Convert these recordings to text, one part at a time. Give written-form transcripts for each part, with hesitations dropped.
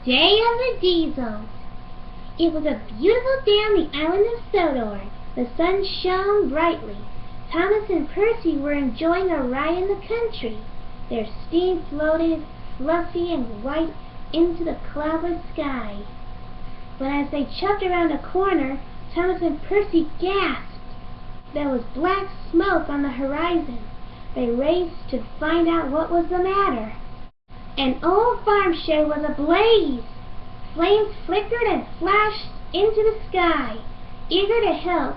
Day of the Diesels. It was a beautiful day on the island of Sodor. The sun shone brightly. Thomas and Percy were enjoying a ride in the country. Their steam floated fluffy and white into the cloudless sky. But as they chugged around a corner, Thomas and Percy gasped. There was black smoke on the horizon. They raced to find out what was the matter. An old farm shed was ablaze. Flames flickered and flashed into the sky. Eager to help,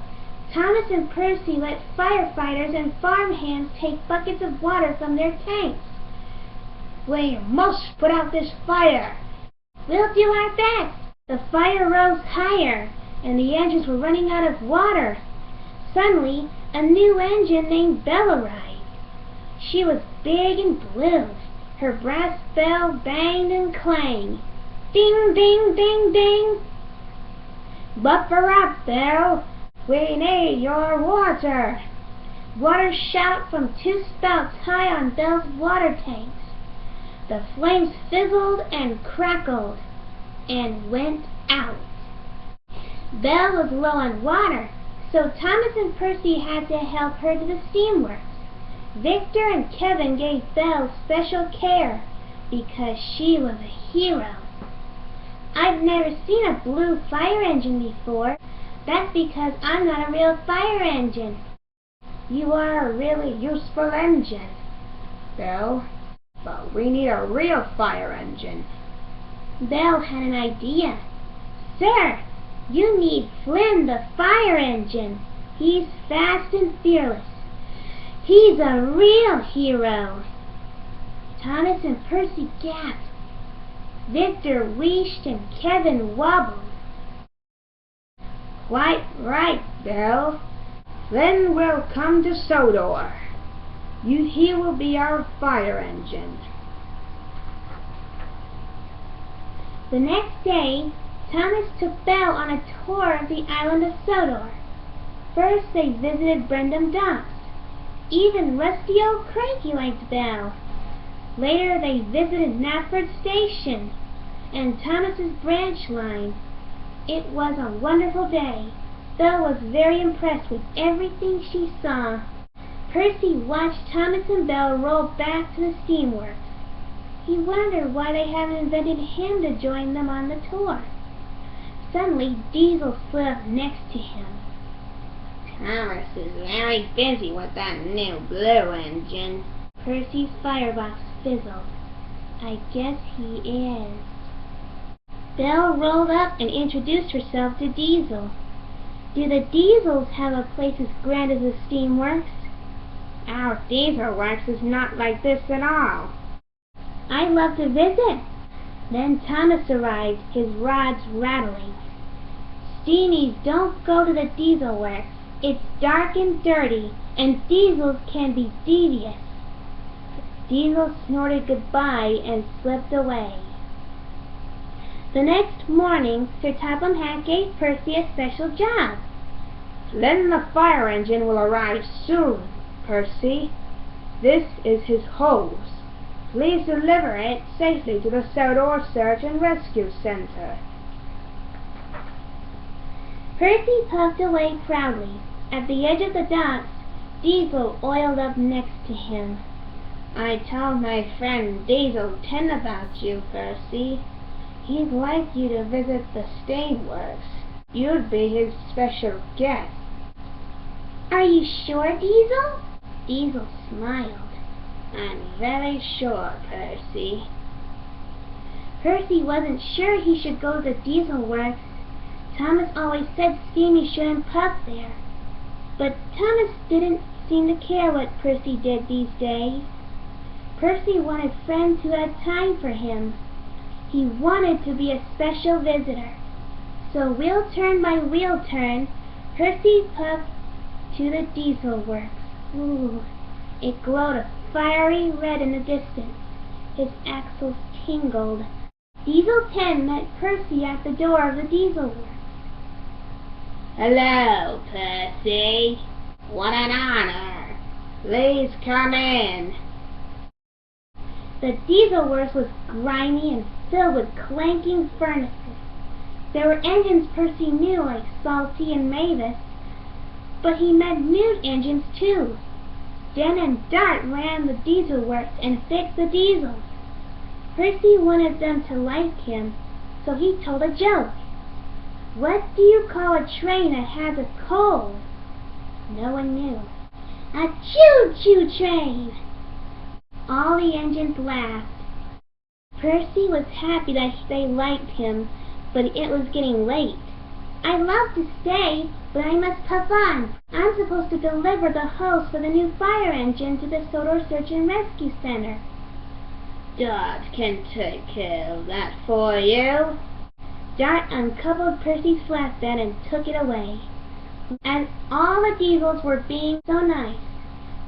Thomas and Percy let firefighters and farmhands take buckets of water from their tanks. "We must put out this fire." "We'll do our best." The fire rose higher, and the engines were running out of water. Suddenly, a new engine named Belle arrived. She was big and blue. Her brass bell banged and clanged. Ding, ding, ding, ding. "Buffer up, Belle. We need your water." Water shot from two spouts high on Belle's water tanks. The flames fizzled and crackled and went out. Belle was low on water, so Thomas and Percy had to help her to the steamworks. Victor and Kevin gave Belle special care because she was a hero. "I've never seen a blue fire engine before." "That's because I'm not a real fire engine." "You are a really useful engine, Belle, but we need a real fire engine." Belle had an idea. "Sir, you need Flynn the fire engine. He's fast and fearless. He's a real hero." Thomas and Percy gasped. Victor wheezed and Kevin wobbled. "Quite right, Belle. Then we'll come to Sodor. He will be our fire engine." The next day, Thomas took Belle on a tour of the island of Sodor. First they visited Brendam Docks. Even rusty old Cranky liked Belle. Later they visited Knapford Station and Thomas's branch line. It was a wonderful day. Belle was very impressed with everything she saw. Percy watched Thomas and Belle roll back to the steamworks. He wondered why they hadn't invited him to join them on the tour. Suddenly, Diesel slid up next to him. "Thomas is very busy with that new blue engine." Percy's firebox fizzled. "I guess he is." Belle rolled up and introduced herself to Diesel. "Do the Diesels have a place as grand as the steamworks?" "Our diesel works is not like this at all." "I'd love to visit." Then Thomas arrived, his rods rattling. "Steamies don't go to the diesel works. It's dark and dirty, and diesels can be devious." Diesel snorted goodbye and slipped away. The next morning, Sir Topham Hatt gave Percy a special job. "Flynn the fire engine will arrive soon, Percy. This is his hose. Please deliver it safely to the Sodor Search and Rescue Center." Percy puffed away proudly. At the edge of the docks, Diesel oiled up next to him. "I told my friend Diesel 10 about you, Percy. He'd like you to visit the steamworks. You'd be his special guest." "Are you sure, Diesel?" Diesel smiled. "I'm very sure, Percy." Percy wasn't sure he should go to the diesel works. Thomas always said steamies shouldn't puff there. But Thomas didn't seem to care what Percy did these days. Percy wanted friends who had time for him. He wanted to be a special visitor. So wheel turn by wheel turn, Percy puffed to the diesel works. Ooh, it glowed a fiery red in the distance. His axles tingled. Diesel 10 met Percy at the door of the diesel works. "Hello, Percy. What an honor. Please come in." The diesel works was grimy and filled with clanking furnaces. There were engines Percy knew, like Salty and Mavis, but he met new engines too. Dan and Dart ran the diesel works and fixed the diesels. Percy wanted them to like him, so he told a joke. "What do you call a train that has a cold?" No one knew. "A choo-choo train!" All the engines laughed. Percy was happy that they liked him, but it was getting late. "I'd love to stay, but I must puff on. I'm supposed to deliver the hose for the new fire engine to the Sodor Search and Rescue Center." Dart can take care of that for you. Dart uncoupled Percy's flatbed and took it away. As all the diesels were being so nice,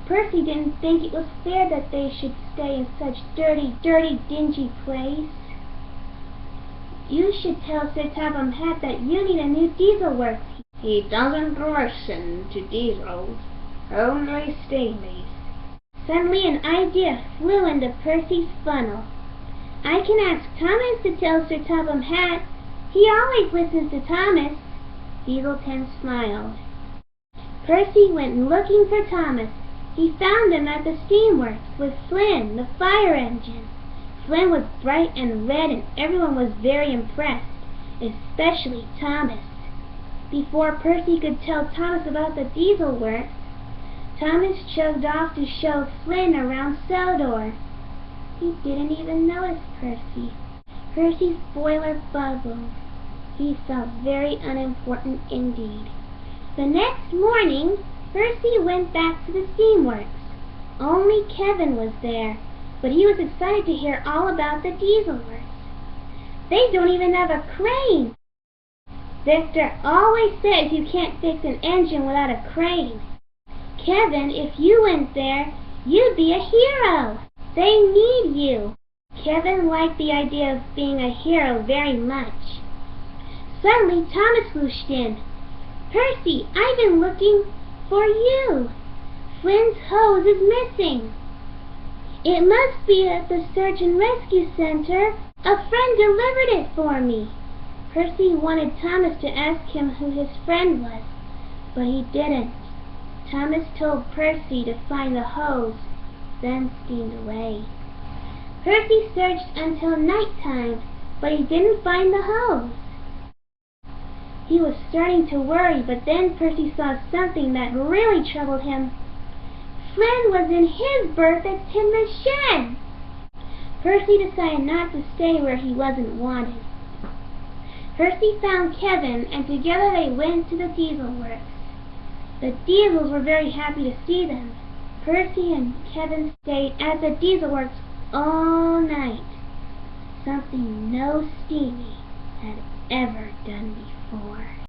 Percy didn't think it was fair that they should stay in such dirty, dingy place. "You should tell Sir Topham Hatt that you need a new diesel works." He doesn't listen to diesels, only steamies. Suddenly an idea flew into Percy's funnel. "I can ask Thomas to tell Sir Topham Hatt. He always listens to Thomas." Diesel 10 smiled. Percy went looking for Thomas. He found him at the steamworks with Flynn, the fire engine. Flynn was bright and red and everyone was very impressed, especially Thomas. Before Percy could tell Thomas about the diesel works, Thomas chugged off to show Flynn around Sodor. He didn't even notice Percy. Percy's boiler bubbled. He felt very unimportant indeed. The next morning, Percy went back to the steamworks. Only Kevin was there, but he was excited to hear all about the diesel works. "They don't even have a crane." "Victor always says you can't fix an engine without a crane. Kevin, if you went there, you'd be a hero. They need you." Kevin liked the idea of being a hero very much. Suddenly Thomas whooshed in. "Percy, I've been looking for you. Flynn's hose is missing." "It must be at the Search and Rescue Center. A friend delivered it for me." Percy wanted Thomas to ask him who his friend was, but he didn't. Thomas told Percy to find the hose, then steamed away. Percy searched until night time, but he didn't find the hose. He was starting to worry, but then Percy saw something that really troubled him. Flynn was in his berth at Tidman's shed. Percy decided not to stay where he wasn't wanted. Percy found Kevin, and together they went to the diesel works. The diesels were very happy to see them. Percy and Kevin stayed at the diesel works all night, something no steamy had ever done before.